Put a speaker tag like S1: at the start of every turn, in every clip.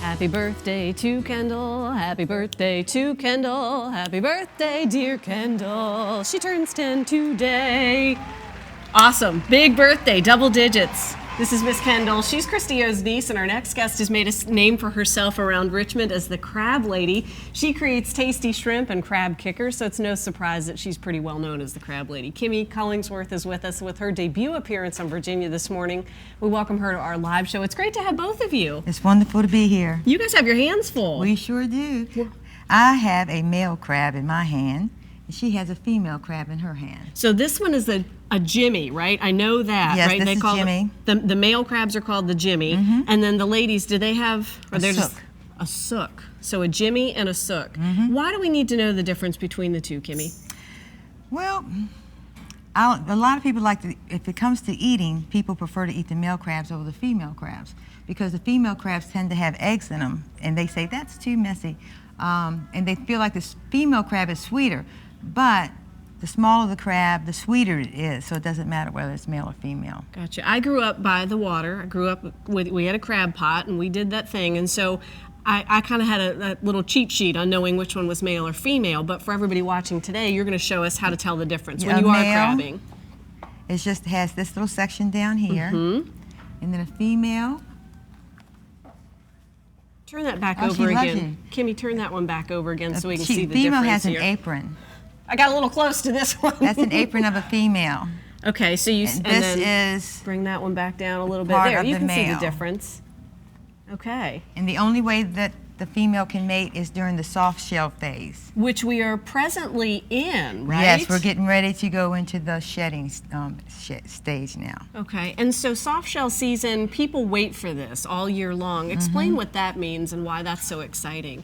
S1: Happy birthday to Kendall, happy birthday to Kendall, happy birthday, dear Kendall. She turns 10 today. Awesome, big birthday, double digits. This is Miss Kendall. She's Christy O's niece, and our next guest has made a name for herself around Richmond as the Crab Lady. She creates tasty shrimp and crab kickers, so it's no surprise that she's pretty well known as the Crab Lady. Kimmy Collingsworth is with us with her debut appearance on Virginia this morning. We welcome her to our live show. It's great to have both of you.
S2: It's wonderful to be here.
S1: You guys have your hands full.
S2: We sure do. I have a male crab in my hand, and she has a female crab in her hand.
S1: So this one is a Jimmy, right? I know that,
S2: yes,
S1: right?
S2: This
S1: they
S2: is
S1: call
S2: Jimmy.
S1: The male crabs are called the Jimmy, and then the ladies, do they have? Or they're just a sook. So a Jimmy and a sook. Why do we need to know the difference between the two, Kimmy?
S2: Well, a lot of people like to, if it comes to eating, people prefer to eat the male crabs over the female crabs because the female crabs tend to have eggs in them, and they say that's too messy, and they feel like the female crab is sweeter, but the smaller the crab, the sweeter it is, so it doesn't matter whether it's male or female. Gotcha.
S1: I grew up by the water. I grew up we had a crab pot, and we did that thing, and so I kind of had a little cheat sheet on knowing which one was male or female, but for everybody watching today, you're going to show us how to tell the difference when you are crabbing.
S2: It just has this little section down here, and then a female.
S1: Turn that back over again. Kimmy, turn that one back over again so we can see the
S2: female
S1: difference
S2: has
S1: here.
S2: an apron.
S1: I got a little close to this one.
S2: That's an apron of a female.
S1: Okay, so you
S2: and this is
S1: bring that one back down a little bit.
S2: Part
S1: there,
S2: of
S1: you
S2: the
S1: can
S2: male.
S1: see the difference. Okay.
S2: And the only way that the female can mate is during the softshell phase,
S1: which we are presently in, right?
S2: Yes, we're getting ready to go into the shedding stage now.
S1: Okay, and so softshell season, people wait for this all year long. Explain what that means and why that's so exciting.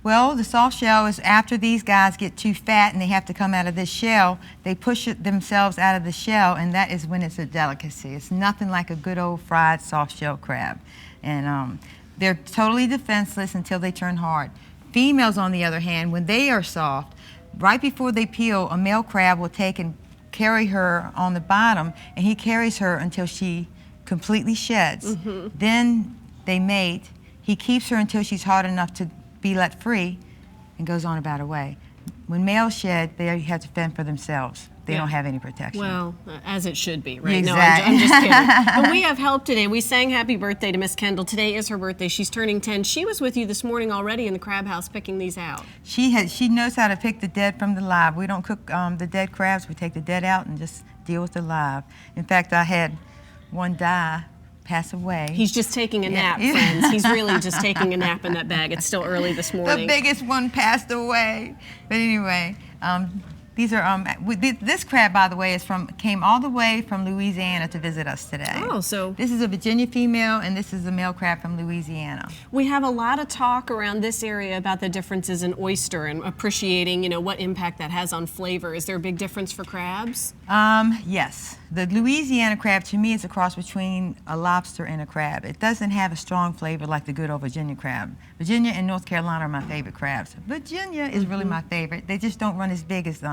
S2: Well, the soft shell is after these guys get too fat and they have to come out of this shell, they push themselves out of the shell, and that is when it's a delicacy. It's nothing like a good old fried soft shell crab. And they're totally defenseless until they turn hard. Females, on the other hand, when they are soft, right before they peel, a male crab will take and carry her on the bottom, and he carries her until she completely sheds. Then they mate. He keeps her until she's hard enough to be let free, and goes on about her way. When males shed, they have to fend for themselves. They don't have any protection.
S1: Well, as it should be, right?
S2: Exactly.
S1: No, I'm just kidding. But we have help today. We sang happy birthday to Miss Kendall. Today is her birthday. She's turning 10. She was with you this morning already in the crab house picking these out.
S2: She knows how to pick the dead from the live. We don't cook the dead crabs. We take the dead out and just deal with the live. In fact, I had one die pass away.
S1: He's just taking a nap, friends. He's really just taking a nap in that bag. It's still early this morning.
S2: The biggest one passed away. But anyway, these are this crab, by the way, came all the way from Louisiana to visit us today.
S1: Oh, so
S2: this is a Virginia female, and this is a male crab from Louisiana.
S1: We have a lot of talk around this area about the differences in oyster and appreciating, what impact that has on flavor. Is there a big difference for crabs?
S2: Yes. The Louisiana crab, to me, is a cross between a lobster and a crab. It doesn't have a strong flavor like the good old Virginia crab. Virginia and North Carolina are my favorite crabs. Virginia is really my favorite. They just don't run as big as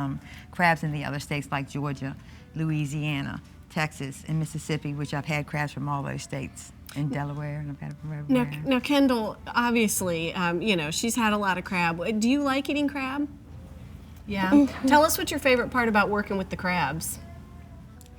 S2: crabs in the other states like Georgia, Louisiana, Texas, and Mississippi, which I've had crabs from all those states. In Delaware, and I've had it from everywhere.
S1: Now, Kendall, obviously, she's had a lot of crab. Do you like eating crab? Yeah. Tell us what your favorite part about working with the crabs.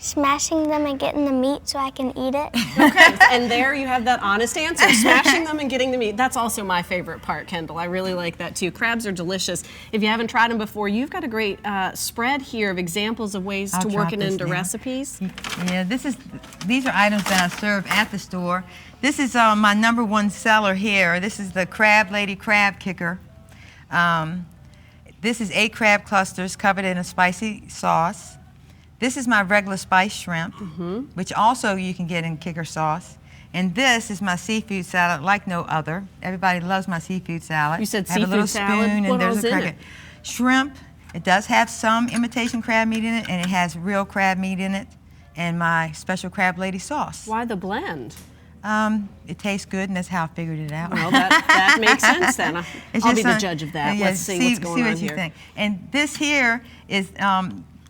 S3: Smashing them and getting the meat so I can eat it.
S1: Okay, and there you have that honest answer, smashing them and getting the meat. That's also my favorite part, Kendall. I really like that too. Crabs are delicious. If you haven't tried them before, you've got a great spread here of examples of ways to work it into recipes.
S2: Yeah, these are items that I serve at the store. This is my #1 seller here. This is the Crab Lady Crab Kicker. This is 8 crab clusters covered in a spicy sauce. This is my regular spiced shrimp, which also you can get in kicker sauce. And this is my seafood salad like no other. Everybody loves my seafood salad.
S1: You said
S2: I have
S1: seafood
S2: a little
S1: salad?
S2: spoon,
S1: What
S2: and there's
S1: all's
S2: a
S1: in
S2: cracker. Shrimp. It does have some imitation crab meat in it, and it has real crab meat in it, and my special Crab Lady sauce.
S1: Why the blend?
S2: It tastes good, and that's how I figured it out.
S1: Well, that makes sense then. I'll be the judge of that.
S2: Yeah,
S1: Let's see what's going on
S2: what you
S1: here.
S2: think. And this here is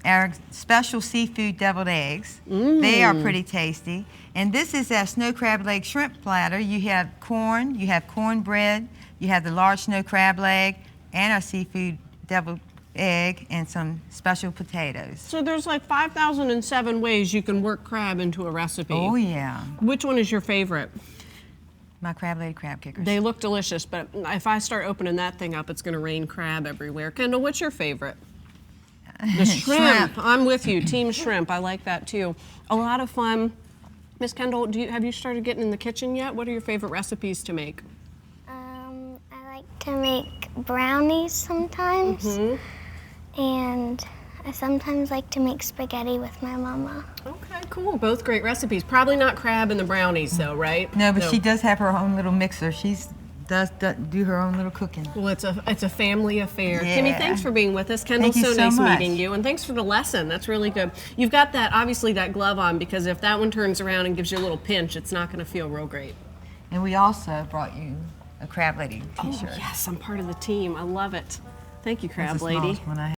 S2: our special seafood deviled eggs. They are pretty tasty. And this is our snow crab leg shrimp platter. You have corn, you have cornbread, you have the large snow crab leg, and our seafood deviled egg, and some special potatoes.
S1: So there's like 5,007 ways you can work crab into a recipe.
S2: Oh yeah.
S1: Which one is your favorite?
S2: My crab lady crab kickers.
S1: They look delicious, but if I start opening that thing up, it's gonna rain crab everywhere. Kendall, what's your favorite? The shrimp. I'm with you, team shrimp. I like that too. A lot of fun. Miss Kendall, have you started getting in the kitchen yet? What are your favorite recipes to make?
S3: I like to make brownies sometimes, and I sometimes like to make spaghetti with my mama.
S1: Okay, cool. Both great recipes. Probably not crab and the brownies though, right?
S2: No, but she does have her own little mixer. Does do her own little cooking.
S1: Well, it's a family affair.
S2: Yeah.
S1: Kimmy, thanks for being with us. Kendall,
S2: Thank you so
S1: nice
S2: much.
S1: meeting you, and thanks for the lesson. That's really good. You've got that, obviously, that glove on, because if that one turns around and gives you a little pinch, it's not going to feel real great.
S2: And we also brought you a crab lady t-shirt.
S1: Oh, yes, I'm part of the team. I love it. Thank you, Crab
S2: That's the
S1: Lady.
S2: smallest one I have.